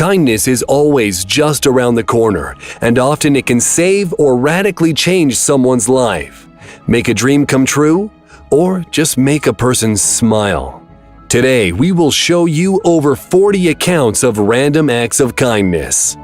Kindness is always just around the corner, and often it can save or radically change someone's life. Make a dream come true, or just make a person smile. Today, we will show you over 40 accounts of random acts of kindness.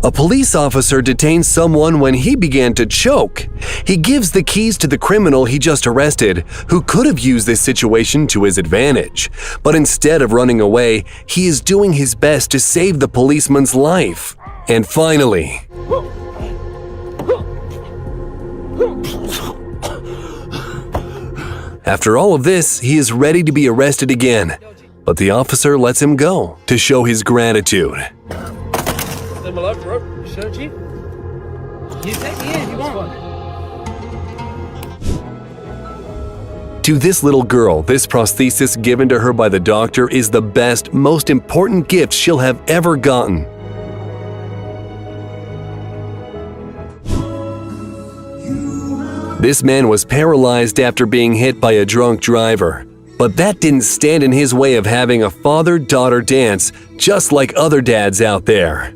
A police officer detains someone when he began to choke. He gives the keys to the criminal he just arrested, who could have used this situation to his advantage. But instead of running away, he is doing his best to save the policeman's life. And finally, after all of this, he is ready to be arrested again. But the officer lets him go to show his gratitude. To this little girl, this prosthesis given to her by the doctor is the best, most important gift she'll have ever gotten. This man was paralyzed after being hit by a drunk driver. But that didn't stand in his way of having a father-daughter dance, just like other dads out there.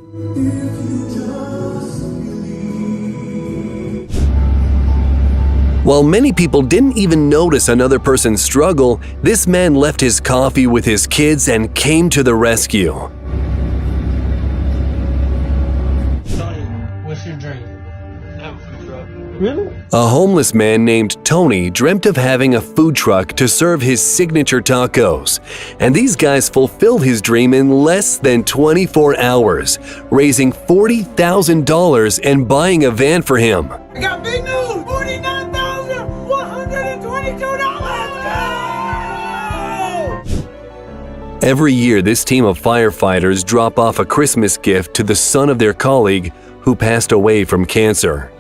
While many people didn't even notice another person's struggle, this man left his coffee with his kids and came to the rescue. Tony, what's your dream? Have a food truck. Really? A homeless man named Tony dreamt of having a food truck to serve his signature tacos, and these guys fulfilled his dream in less than 24 hours, raising $40,000 and buying a van for him. I got big news! $49,122! Every year, this team of firefighters drop off a Christmas gift to the son of their colleague who passed away from cancer.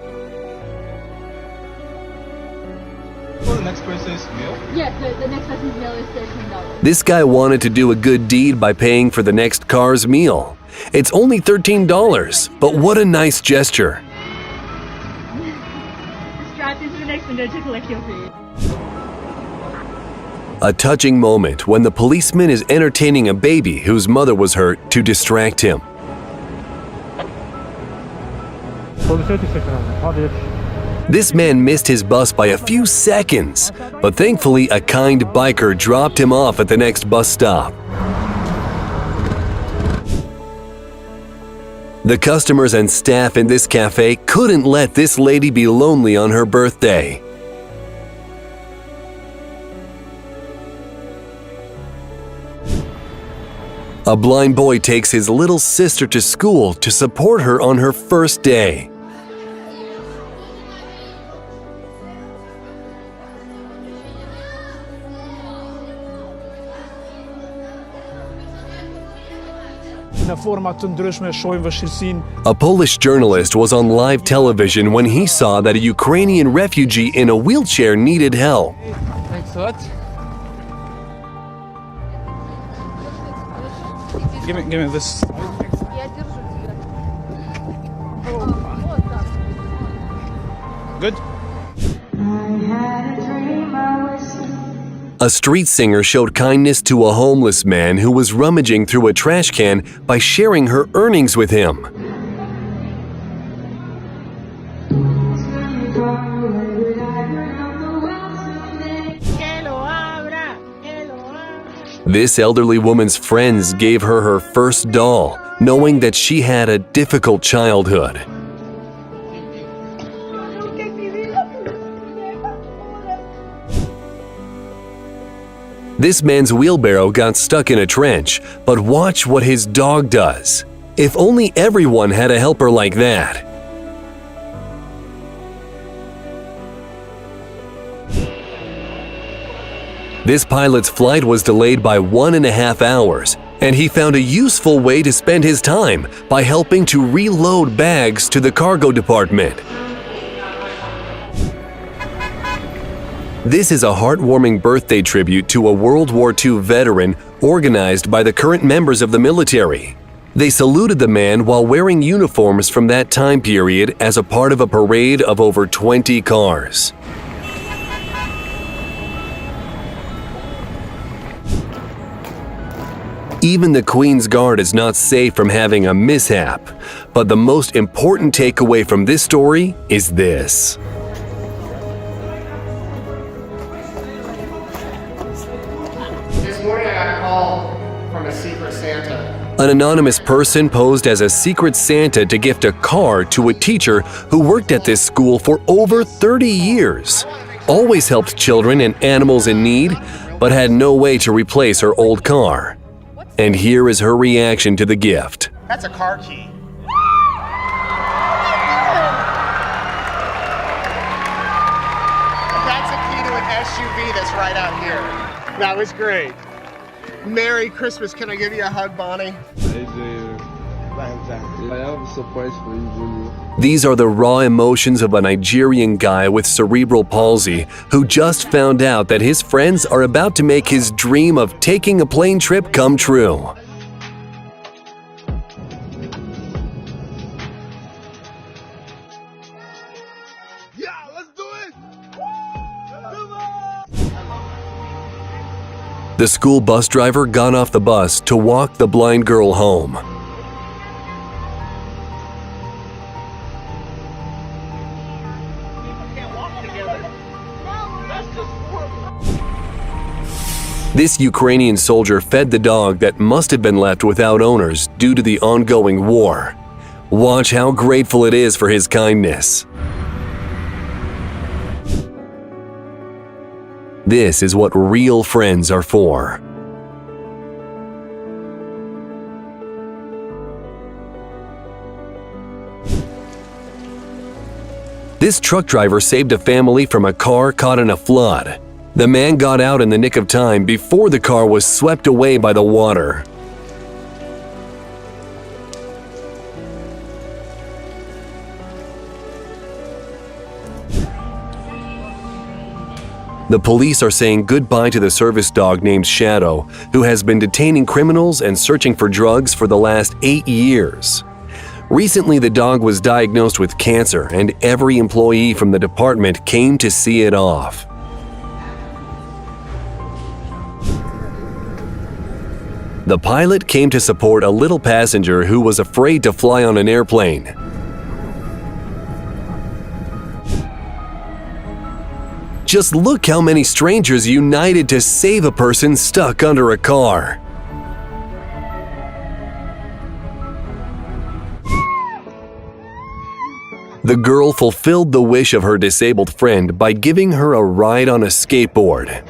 The next person's meal? Yes, the next person's meal is $13. This guy wanted to do a good deed by paying for the next car's meal. It's only $13, but what a nice gesture. Strap into the next window to collect your food. A touching moment when the policeman is entertaining a baby whose mother was hurt to distract him. This man missed his bus by a few seconds, but thankfully a kind biker dropped him off at the next bus stop. The customers and staff in this cafe couldn't let this lady be lonely on her birthday. A blind boy takes his little sister to school to support her on her first day. A Polish journalist was on live television when he saw that a Ukrainian refugee in a wheelchair needed help. Thanks a lot. Give me this. Good? A street singer showed kindness to a homeless man who was rummaging through a trash can by sharing her earnings with him. This elderly woman's friends gave her her first doll, knowing that she had a difficult childhood. This man's wheelbarrow got stuck in a trench, but watch what his dog does. If only everyone had a helper like that. This pilot's flight was delayed by 1.5 hours, and he found a useful way to spend his time by helping to reload bags to the cargo department. This is a heartwarming birthday tribute to a World War II veteran organized by the current members of the military. They saluted the man while wearing uniforms from that time period as a part of a parade of over 20 cars. Even the Queen's Guard is not safe from having a mishap. But the most important takeaway from this story is this. This morning I got a call from a Secret Santa. An anonymous person posed as a Secret Santa to gift a car to a teacher who worked at this school for over 30 years. Always helped children and animals in need, but had no way to replace her old car. And here is her reaction to the gift. That's a car key. That's a key to an SUV that's right out here. That was great. Merry Christmas. Can I give you a hug, Bonnie? I have a surprise for you, Junior. These are the raw emotions of a Nigerian guy with cerebral palsy who just found out that his friends are about to make his dream of taking a plane trip come true. Yeah, let's do it! The school bus driver got off the bus to walk the blind girl home. This Ukrainian soldier fed the dog that must have been left without owners due to the ongoing war. Watch how grateful it is for his kindness. This is what real friends are for. This truck driver saved a family from a car caught in a flood. The man got out in the nick of time before the car was swept away by the water. The police are saying goodbye to the service dog named Shadow, who has been detaining criminals and searching for drugs for the last 8 years. Recently, the dog was diagnosed with cancer, and every employee from the department came to see it off. The pilot came to support a little passenger who was afraid to fly on an airplane. Just look how many strangers united to save a person stuck under a car. The girl fulfilled the wish of her disabled friend by giving her a ride on a skateboard.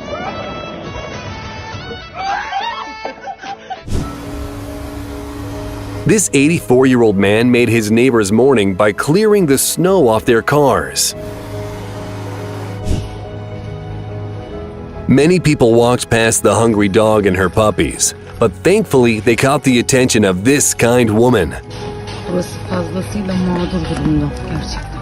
This 84-year-old man made his neighbor's morning by clearing the snow off their cars. Many people walked past the hungry dog and her puppies, but thankfully they caught the attention of this kind woman. Burası fazlasıyla mağdur durumda gerçekten.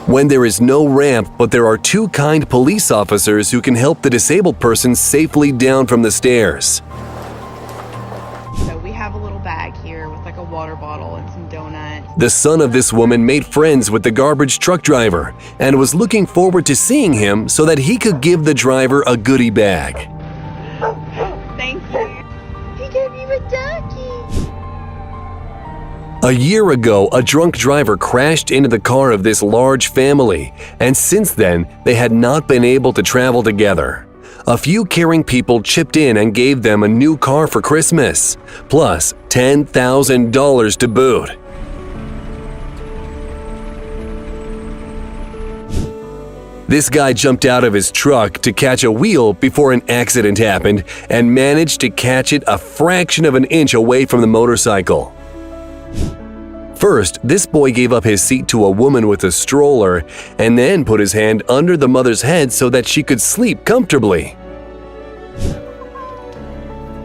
When there is no ramp, but there are two kind police officers who can help the disabled person safely down from the stairs. So we have a little bag here with like a water bottle and some donuts. The son of this woman made friends with the garbage truck driver and was looking forward to seeing him so that he could give the driver a goodie bag. Thank you. He gave you a ducky. A year ago, a drunk driver crashed into the car of this large family, and since then, they had not been able to travel together. A few caring people chipped in and gave them a new car for Christmas, plus $10,000 to boot. This guy jumped out of his truck to catch a wheel before an accident happened and managed to catch it a fraction of an inch away from the motorcycle. First, this boy gave up his seat to a woman with a stroller and then put his hand under the mother's head so that she could sleep comfortably.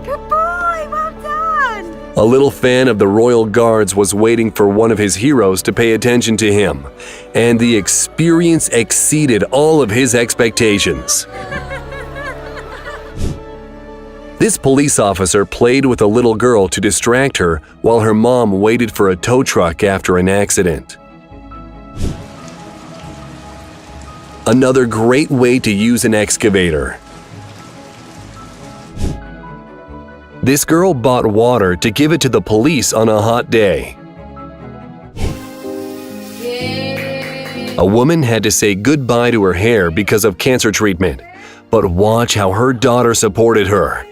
Good boy, well done. A little fan of the Royal Guards was waiting for one of his heroes to pay attention to him, and the experience exceeded all of his expectations. This police officer played with a little girl to distract her while her mom waited for a tow truck after an accident. Another great way to use an excavator. This girl bought water to give it to the police on a hot day. A woman had to say goodbye to her hair because of cancer treatment, but watch how her daughter supported her.